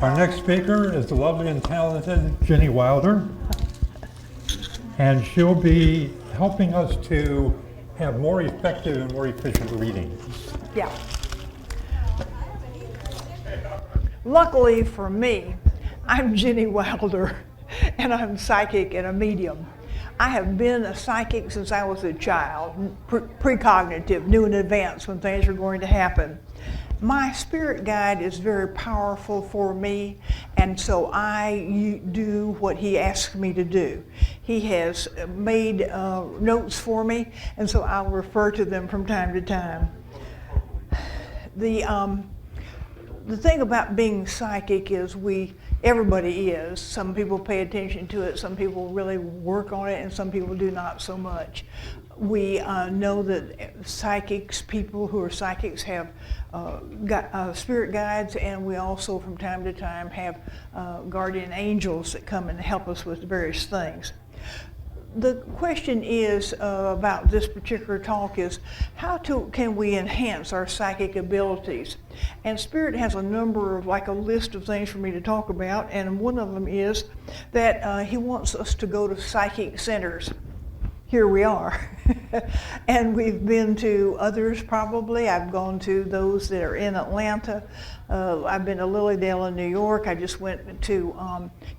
Our next speaker is the lovely and talented Ginny Wilder, and she'll be helping us to have more effective and more efficient readings. Yeah. Luckily for me, I'm Ginny Wilder, and I'm psychic and a medium. I have been a psychic since I was a child, precognitive, knew in advance when things were going to happen. My spirit guide is very powerful for me, and so I do what he asks me to do. He has made notes for me, and so I'll refer to them from time to time. The thing about being psychic is everybody is. Some people pay attention to it, some people really work on it, and some people do not so much. We know that people who are psychics have spirit guides, and we also from time to time have guardian angels that come and help us with various things. The question is about this particular talk is can we enhance our psychic abilities? And Spirit has a number of, like a list of things for me to talk about, and one of them is that he wants us to go to psychic centers. Here we are. And we've been to others probably. I've gone to those that are in Atlanta. I've been to Lilydale in New York. I just went to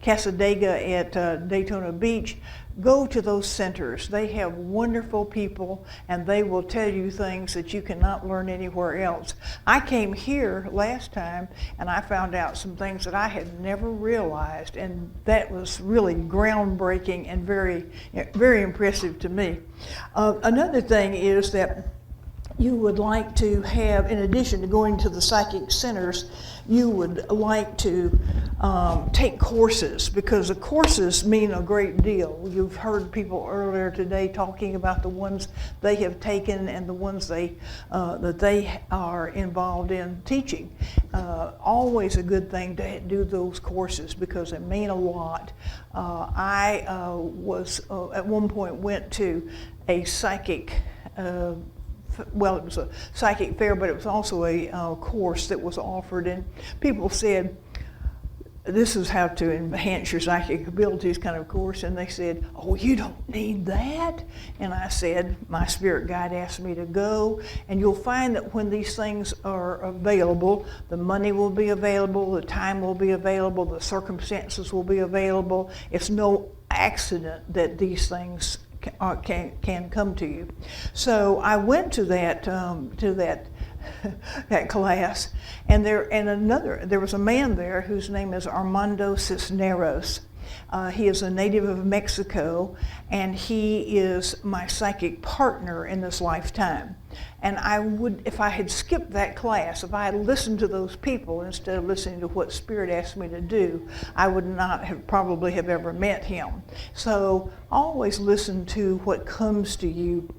Casadega at Daytona Beach. Go to those centers. They have wonderful people, and they will tell you things that you cannot learn anywhere else. I came here last time, and I found out some things that I had never realized, and that was really groundbreaking and very, very impressive to me. Another thing is that you would like to have, in addition to going to the psychic centers, you would like to take courses, because the courses mean a great deal. You've heard people earlier today talking about the ones they have taken and the ones that they are involved in teaching. Always a good thing to do those courses because they mean a lot. I was at one point went to a psychic it was a psychic fair, but it was also a course that was offered, and people said, this is how to enhance your psychic abilities kind of course, and they said, oh, you don't need that? And I said, my spirit guide asked me to go, and you'll find that when these things are available, the money will be available, the time will be available, the circumstances will be available. It's no accident that these things can come to you. So I went to that that class, and there was a man there whose name is Armando Cisneros. He is a native of Mexico, and he is my psychic partner in this lifetime. And I would, if I had skipped that class, if I had listened to those people instead of listening to what Spirit asked me to do, I would not have probably have ever met him. So always listen to what comes to you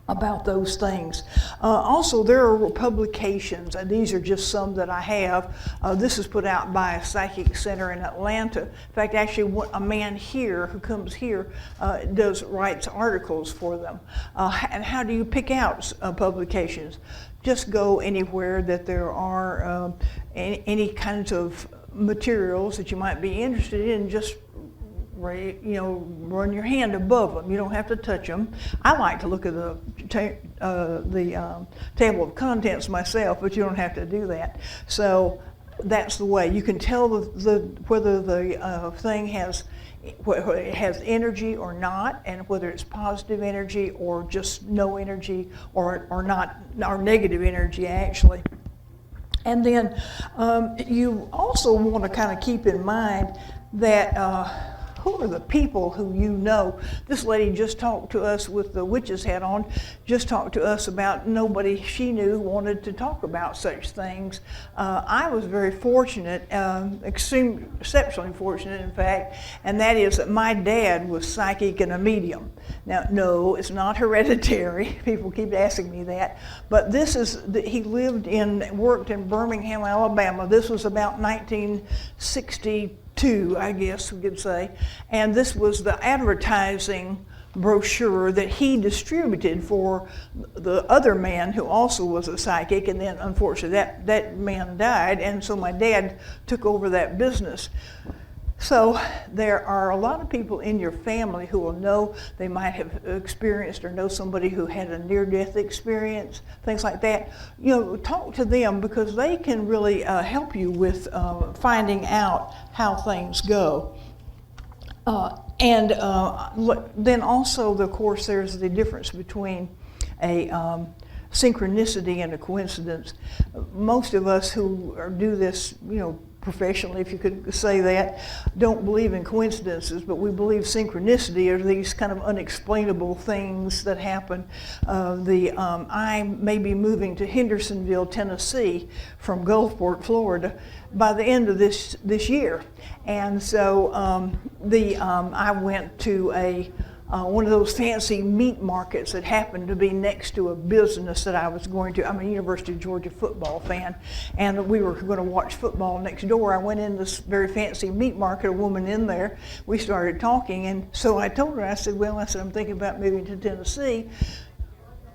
about those things. Also, there are publications, and these are just some that I have. This is put out by a psychic center in Atlanta. In fact, actually, a man here who comes here writes articles for them. And how do you pick out publications? Just go anywhere that there are any kinds of materials that you might be interested in. Just run your hand above them. You don't have to touch them. I like to look at the table of contents myself, but you don't have to do that. So that's the way you can tell whether the thing has energy or not, and whether it's positive energy or just no energy or not, or negative energy actually. And then you also want to kind of keep in mind that who are the people who you know? This lady just talked to us with the witch's hat on, just talked to us about nobody she knew wanted to talk about such things. I was very fortunate, exceptionally fortunate in fact, and that is that my dad was psychic and a medium. Now, no, it's not hereditary. People keep asking me that, but he worked in Birmingham, Alabama. This was about 1962, I guess we could say, and this was the advertising brochure that he distributed for the other man who also was a psychic, and then unfortunately that man died, and so my dad took over that business. So there are a lot of people in your family who will know, they might have experienced or know somebody who had a near-death experience, things like that. Talk to them, because they can really help you with finding out how things go. And then also, of course, there's the difference between a synchronicity and a coincidence. Most of us who do this, professionally, if you could say that, don't believe in coincidences, but we believe synchronicity are these kind of unexplainable things that happen. I may be moving to Hendersonville, Tennessee from Gulfport, Florida by the end of this year. And so I went to one of those fancy meat markets that happened to be next to a business that I was going to. I'm a University of Georgia football fan, and we were going to watch football next door. I went in this very fancy meat market, a woman in there. We started talking, and so I told her, I said, I'm thinking about moving to Tennessee.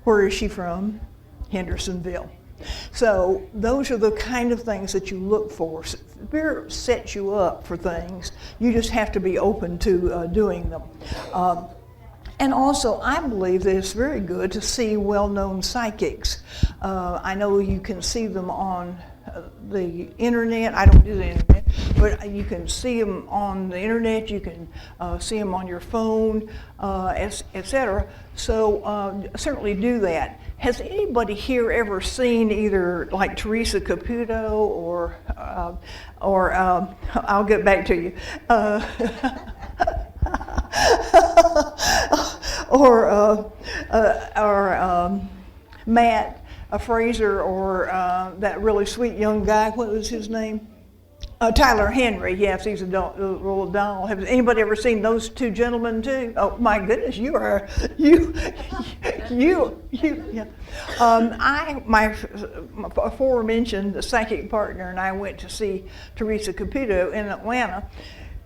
Where is she from? Hendersonville. So those are the kind of things that you look for. Spirit sets you up for things. You just have to be open to doing them. And also, I believe that it's very good to see well-known psychics. I know you can see them on the internet. I don't do the internet, but you can see them on the internet. You can see them on your phone, etc. So certainly do that. Has anybody here ever seen either like Teresa Caputo or I'll get back to you. or Matt Fraser, or that really sweet young guy, what was his name? Tyler Henry, yes, he's a little doll. Has anybody ever seen those two gentlemen too? Oh my goodness, yeah. My aforementioned psychic partner and I went to see Teresa Caputo in Atlanta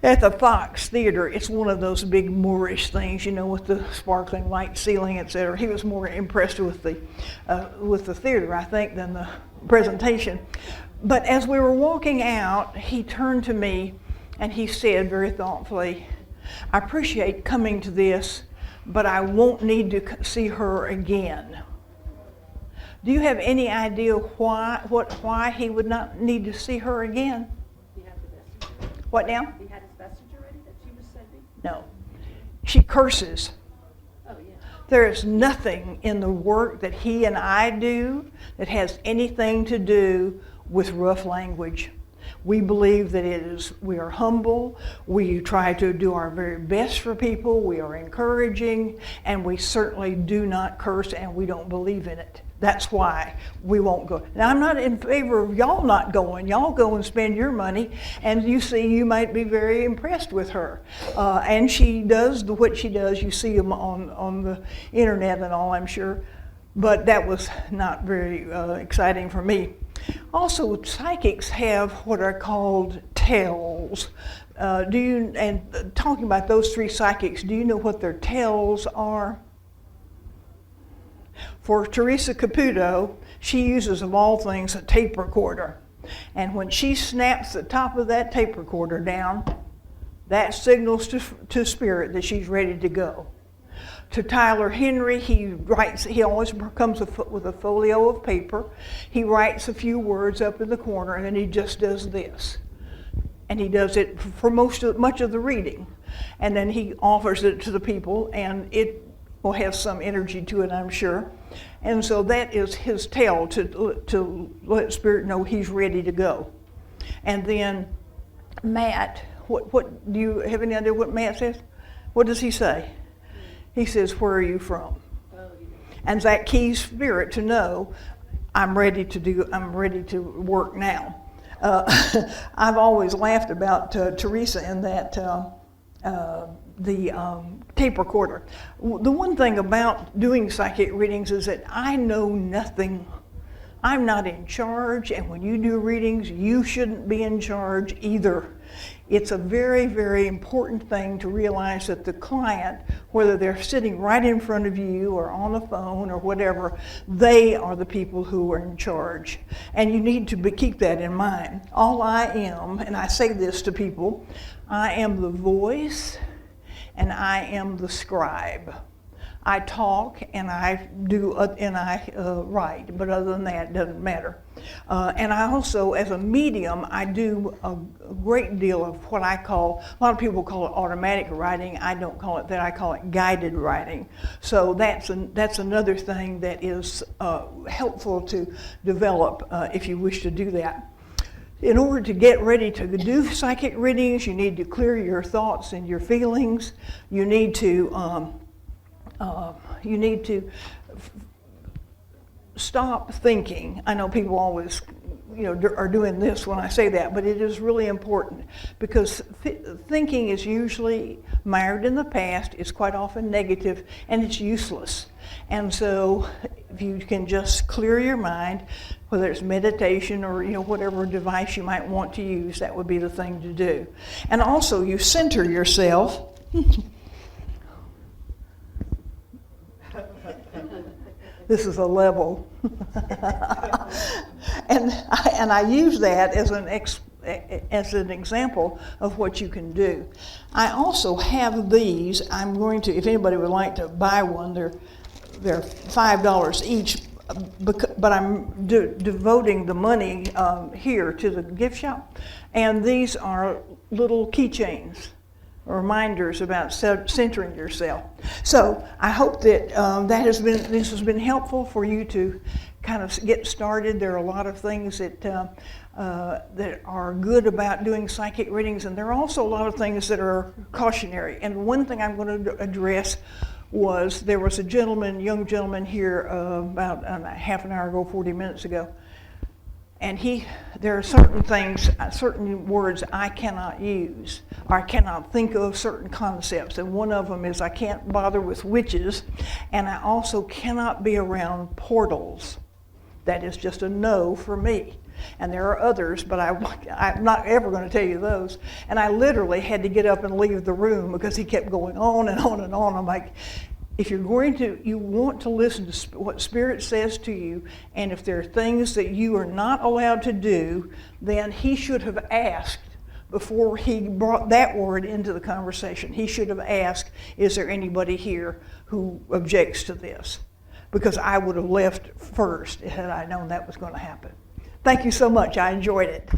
at the Fox Theater. It's one of those big Moorish things, with the sparkling light ceiling, etc. He was more impressed with the theater, I think, than the presentation. But as we were walking out, he turned to me and he said very thoughtfully, I appreciate coming to this, but I won't need to see her again. Do you have any idea why he would not need to see her again? He had the message. What now? He had his message already that she was sending? No. She curses. Oh, yeah. There is nothing in the work that he and I do that has anything to do with rough language. We believe that we are humble, we try to do our very best for people, we are encouraging, and we certainly do not curse, and we don't believe in it. That's why we won't go. Now, I'm not in favor of y'all not going. Y'all go and spend your money, and you might be very impressed with her. And she does what she does. You see them on the internet and all, I'm sure. But that was not very exciting for me. Also, psychics have what are called tells. And talking about those three psychics, do you know what their tells are? For Teresa Caputo, she uses, of all things, a tape recorder. And when she snaps the top of that tape recorder down, that signals to spirit that she's ready to go. To Tyler Henry, he always comes with a folio of paper. He writes a few words up in the corner, and then he just does this. And he does it for much of the reading. And then he offers it to the people, and it will have some energy to it, I'm sure. And so that is his tell to let spirit know he's ready to go. And then Matt, what do you have any idea what Matt says? What does he say? He says, where are you from? And that keys spirit to know I'm ready to work now. I've always laughed about Teresa and that the tape recorder. The one thing about doing psychic readings is that I know nothing I'm not in charge, and when you do readings, you shouldn't be in charge either. It's a very, very important thing to realize that the client, whether they're sitting right in front of you or on the phone or whatever, they are the people who are in charge. And you need to keep that in mind. All I am, and I say this to people, I am the voice and I am the scribe. I talk and I write, but other than that, it doesn't matter. And I also, as a medium, I do a great deal of what I call, a lot of people call it automatic writing. I don't call it that. I call it guided writing. So that's another thing that is helpful to develop if you wish to do that. In order to get ready to do psychic readings, you need to clear your thoughts and your feelings. You need to stop thinking. I know people always, are doing this when I say that, but it is really important because thinking is usually mired in the past. It's quite often negative, and it's useless. And so, if you can just clear your mind, whether it's meditation or whatever device you might want to use, that would be the thing to do. And also, you center yourself. This is a level. and I use that as an example of what you can do. I also have these. I'm going to, if anybody would like to buy one, they're $5 each, but I'm devoting the money here to the gift shop. And these are little keychains, reminders about centering yourself. So I hope that this has been helpful for you to kind of get started. There are a lot of things that are good about doing psychic readings, and there are also a lot of things that are cautionary. And one thing I'm going to address was there was a young gentleman here about half an hour ago, 40 minutes ago, and there are certain things, certain words I cannot use, or I cannot think of certain concepts. And one of them is I can't bother with witches, and I also cannot be around portals. That is just a no for me. And there are others, but I'm not ever going to tell you those. And I literally had to get up and leave the room because he kept going on and on and on. I'm like, if you want to listen to what Spirit says to you, and if there are things that you are not allowed to do, then he should have asked before he brought that word into the conversation. He should have asked, is there anybody here who objects to this? Because I would have left first had I known that was going to happen. Thank you so much. I enjoyed it.